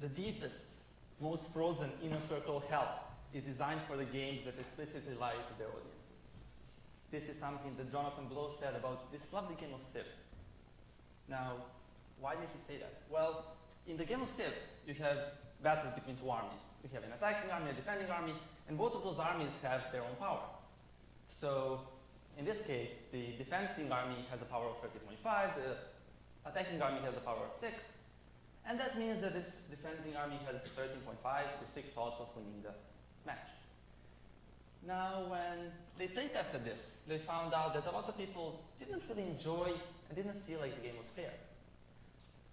the deepest, most frozen inner circle hell is designed for the games that explicitly lie to their audiences. This is something that Jonathan Blow said about this lovely game of Civ. Now, why did he say that? Well, in the game of Civ, you have battles between two armies. You have an attacking army, a defending army, and both of those armies have their own power. So, in this case, the defending army has a power of 30.5, the attacking army has a power of 6, and that means that the defending army has 13.5 to 6 odds of winning the match. Now, when they playtested this, they found out that a lot of people didn't really enjoy and didn't feel like the game was fair.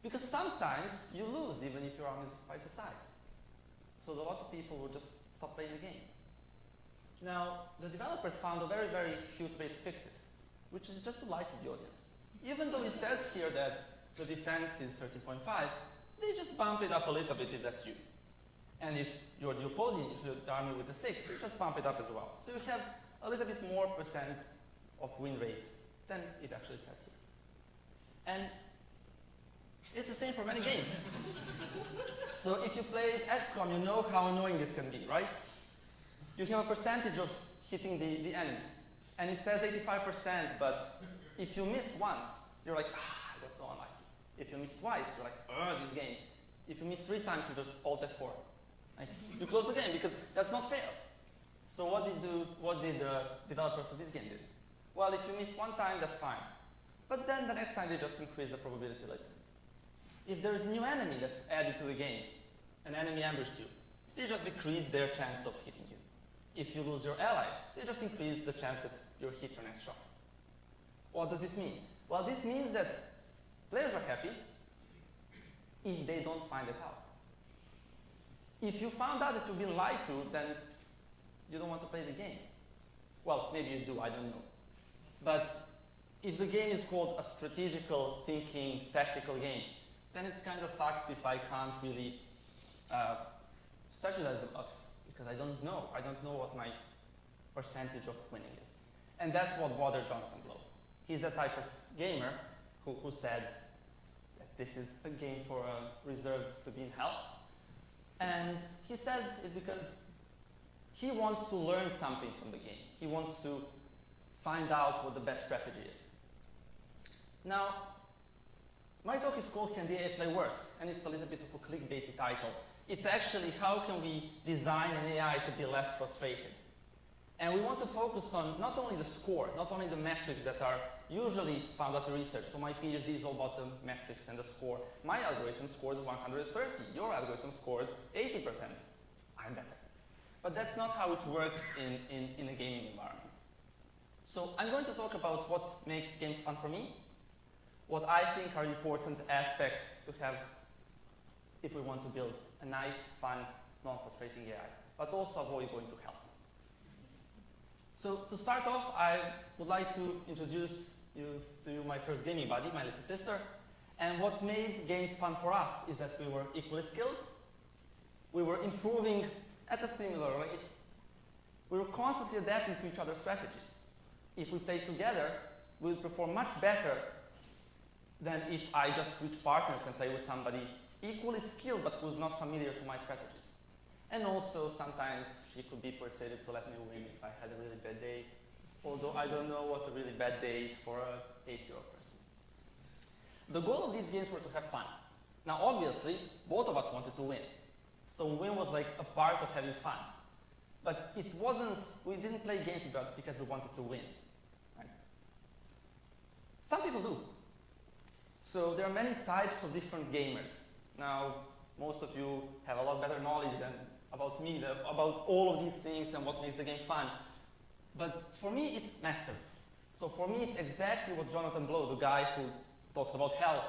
Because sometimes you lose even if your army is twice the size. So a lot of people would just stop playing the game. Now, the developers found a very, very cute way to fix this, which is just to lie to the audience. Even though it says here that the defense is 13.5, they just bump it up a little bit if that's you. And if you're the opposing army with the 6, they just bump it up as well. So you have a little bit more percent of win rate than it actually says here. And it's the same for many games. So if you play XCOM, you know how annoying this can be, right? You have a percentage of hitting the enemy. And it says 85%, but if you miss once, you're like, that's so unlucky. If you miss twice, you're like, this game. If you miss 3 times, you just Alt F4. Right? You close the game because that's not fair. So what did the developers of this game do? Well, if you miss 1 time, that's fine. But then the next time, they just increase the probability later. If there is a new enemy that's added to the game, an enemy ambushed you, they just decrease their chance of hitting you. If you lose your ally, they just increase the chance that you'll hit your next shot. What does this mean? Well, this means that players are happy if they don't find it out. If you found out that you've been lied to, then you don't want to play the game. Well, maybe you do, I don't know. But if the game is called a strategical thinking, tactical game, then it kind of sucks if I can't really strategize about it, because I don't know. I don't know what my percentage of winning is. And that's what bothered Jonathan Blow. He's the type of gamer who said that this is a game for reserved to be in hell. And he said it because he wants to learn something from the game. He wants to find out what the best strategy is. Now, my talk is called Can the AI Play Worse? And it's a little bit of a clickbaity title. It's actually how can we design an AI to be less frustrated. And we want to focus on not only the score, not only the metrics that are usually found out in research. So my PhD is all about the metrics and the score. My algorithm scored 130. Your algorithm scored 80%. I'm better. But that's not how it works in a gaming environment. So I'm going to talk about what makes games fun for me, what I think are important aspects to have if we want to build a nice, fun, non-frustrating AI, but also avoid going to hell. So to start off, I would like to introduce to you my first gaming buddy, my little sister. And what made games fun for us is that we were equally skilled. We were improving at a similar rate. We were constantly adapting to each other's strategies. If we played together, we would perform much better than if I just switch partners and play with somebody equally skilled but who's not familiar to my strategies. And also, sometimes she could be persuaded to let me win if I had a really bad day, although I don't know what a really bad day is for an 8-year-old person. The goal of these games were to have fun. Now, obviously, both of us wanted to win. So win was like a part of having fun. But it wasn't, we didn't play games because we wanted to win. Right? Some people do. So there are many types of different gamers. Now, most of you have a lot better knowledge than about me, about all of these things and what makes the game fun. But for me, it's mastery. So for me, it's exactly what Jonathan Blow, the guy who talked about hell,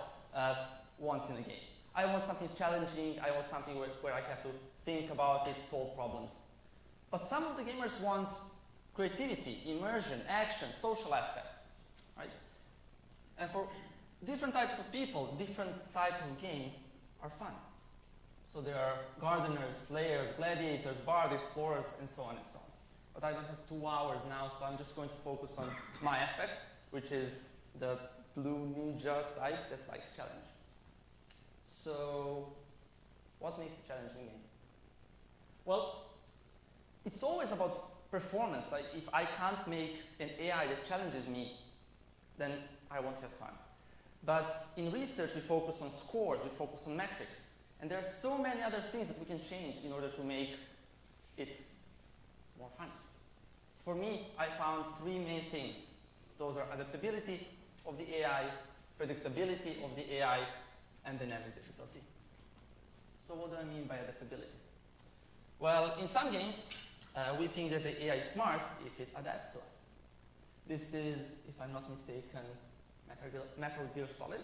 wants in a game. I want something challenging. I want something where I have to think about it, solve problems. But some of the gamers want creativity, immersion, action, social aspects, right? And for different types of people, different type of game are fun. So there are gardeners, slayers, gladiators, bards, explorers, and so on and so on. But I don't have 2 hours now, so I'm just going to focus on my aspect, which is the blue ninja type that likes challenge. So What makes a challenging game? Well, it's always about performance. Like, if I can't make an AI that challenges me, then I won't have fun. But in research, we focus on scores, we focus on metrics. And there are so many other things that we can change in order to make it more fun. For me, I found three main things. Those are adaptability of the AI, predictability of the AI, and dynamic difficulty. So what do I mean by adaptability? Well, in some games, we think that the AI is smart if it adapts to us. This is, if I'm not mistaken, Metal Gear Solid.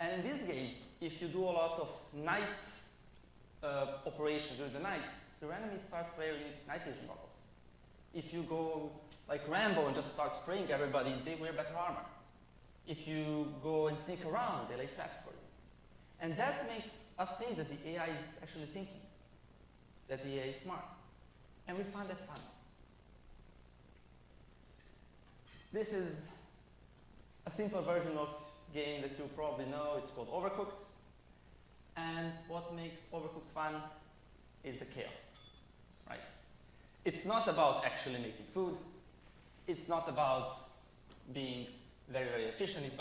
And in this game, if you do a lot of night operations during the night, your enemies start wearing night vision goggles. If you go like Rambo and just start spraying everybody, they wear better armor. If you go and sneak around, they lay traps for you. And that makes us think that the AI is actually thinking, that the AI is smart. And we find that fun. This is a simple version of a game that you probably know. It's called Overcooked. And what makes Overcooked fun is the chaos, right? It's not about actually making food. It's not about being very, very efficient. It's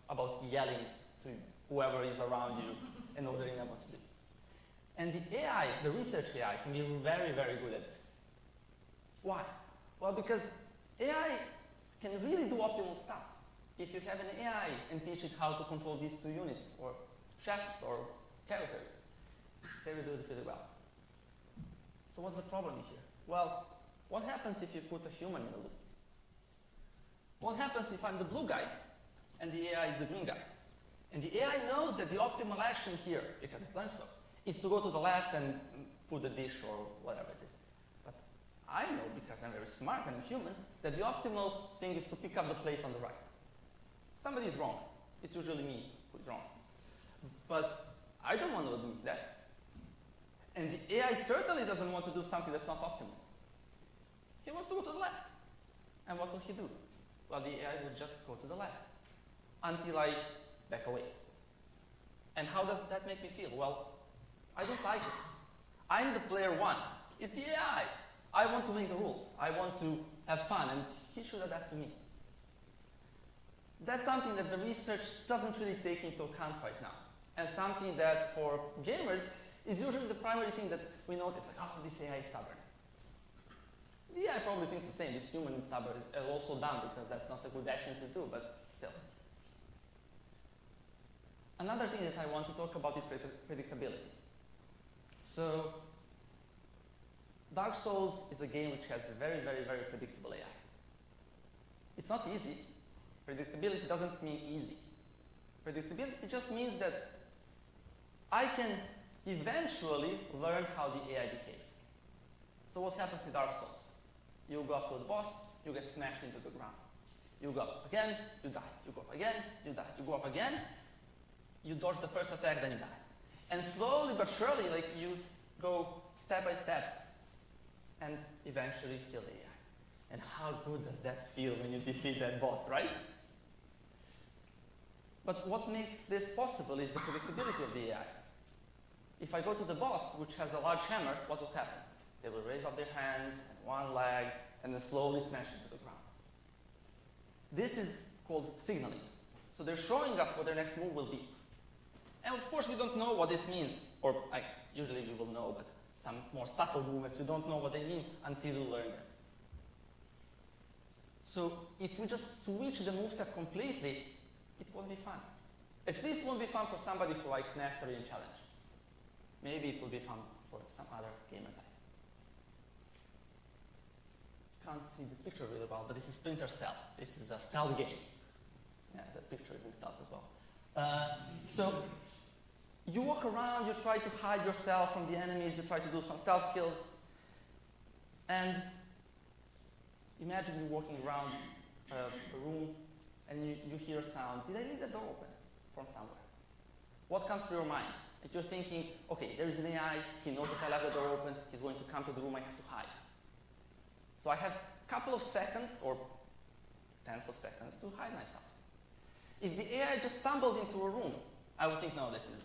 about yelling to whoever is around you and ordering them what to do. And the AI, the research AI, can be very, very good at this. Why? Well, because AI can really do optimal stuff. If you have an AI and teach it how to control these two units, or chefs, or characters, they will do it really well. So what's the problem here? Well, what happens if you put a human in the loop? What happens if I'm the blue guy and the AI is the green guy? And the AI knows that the optimal action here, because it learns so, is to go to the left and put the dish or whatever it is. But I know, because I'm very smart and human, that the optimal thing is to pick up the plate on the right. Somebody is wrong. It's usually me who's wrong. But I don't want to admit that. And the AI certainly doesn't want to do something that's not optimal. He wants to go to the left. And what will he do? Well, the AI will just go to the left until I back away. And how does that make me feel? Well, I don't like it. I'm the player one. It's the AI. I want to make the rules. I want to have fun, and he should adapt to me. That's something that the research doesn't really take into account right now, and something that for gamers is usually the primary thing that we notice, like, oh, this AI is stubborn. The AI probably thinks the same. This human is stubborn, and also dumb, because that's not a good action to do, but still. Another thing that I want to talk about is predictability. So, Dark Souls is a game which has a very, very, very predictable AI. It's not easy. Predictability doesn't mean easy. Predictability just means that I can eventually learn how the AI behaves. So what happens in Dark Souls? You go up to the boss, you get smashed into the ground. You go up again, you die. You go up again, you die. You go up again, you dodge the first attack, then you die. And slowly but surely, like, you go step by step and eventually kill the AI. And how good does that feel when you defeat that boss, right? But what makes this possible is the predictability of the AI. If I go to the boss, which has a large hammer, what will happen? They will raise up their hands and one leg and then slowly smash into the ground. This is called signaling. So they're showing us what their next move will be. And of course, we don't know what this means, or usually we will know, but some more subtle movements, you don't know what they mean until you learn them. So if we just switch the moveset completely, it won't be fun. At least it won't be fun for somebody who likes mastery and challenge. Maybe it will be fun for some other gamer type. Can't see this picture really well, but this is Splinter Cell. This is a stealth game. Yeah, that picture is in stealth as well. So you walk around, you try to hide yourself from the enemies, you try to do some stealth kills, and imagine you're walking around a room and you hear a sound. Did I leave the door open from somewhere? What comes to your mind? If you're thinking, okay, there is an AI, he knows if I left the door open, he's going to come to the room, I have to hide. So I have a couple of seconds, or tens of seconds, to hide myself. If the AI just stumbled into a room, I would think, no, this is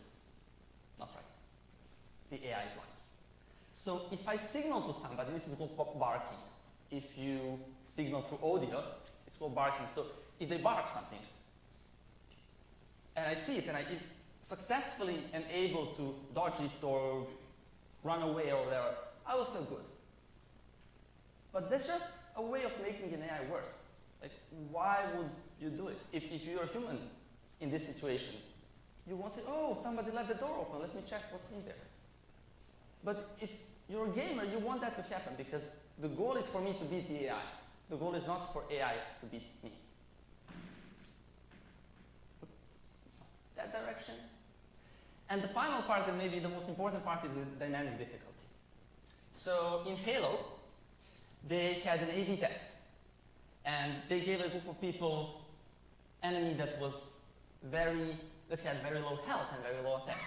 not right. the AI is lucky. So if I signal to somebody, this is called barking. If you signal through audio, it's called barking. So if they bark something, and I see it, and I successfully am able to dodge it or run away or whatever, I will feel good. But that's just a way of making an AI worse. Like, why would you do it? If you're a human in this situation, you won't say, oh, somebody left the door open, let me check what's in there. But if you're a gamer, you want that to happen because the goal is for me to beat the AI. The goal is not for AI to beat me. That direction. And the final part, and maybe the most important part, is the dynamic difficulty. So in Halo, they had an A/B test. And they gave a group of people enemy that had very low health and very low attack.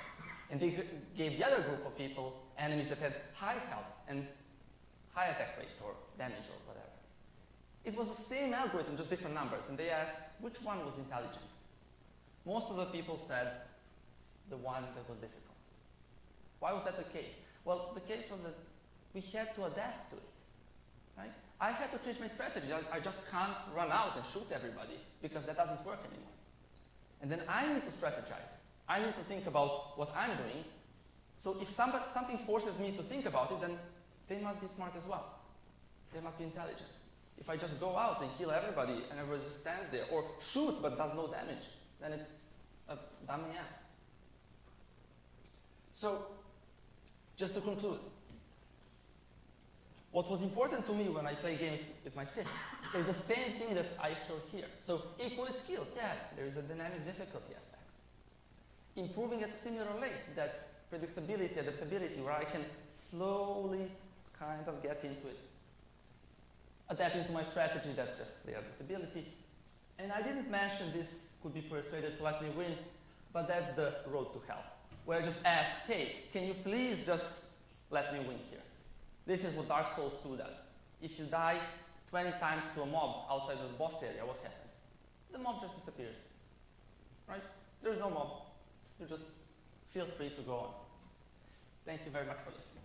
And they gave the other group of people enemies that had high health and high attack rate or damage or whatever. It was the same algorithm, just different numbers. And they asked which one was intelligent. Most of the people said the one that was difficult. Why was that the case? Well, the case was that we had to adapt to it, right? I had to change my strategy. I just can't run out and shoot everybody because that doesn't work anymore. And then I need to strategize. I need to think about what I'm doing. So if something forces me to think about it, then they must be smart as well. They must be intelligent. If I just go out and kill everybody and everybody just stands there or shoots but does no damage, then it's a dumb AI. So, just to conclude, what was important to me when I play games with my sis is the same thing that I showed here. So, equally skilled, yeah, there is a dynamic difficulty aspect. Improving at a similar rate, that's predictability, adaptability, where I can slowly kind of get into it. Adapting to my strategy, that's just clear adaptability. And I didn't mention this could be persuaded to let me win, but that's the road to hell, where I just ask, hey, can you please just let me win here? This is what Dark Souls 2 does. If you die 20 times to a mob outside of the boss area, what happens? The mob just disappears, right? There's no mob. You just feel free to go on. Thank you very much for listening.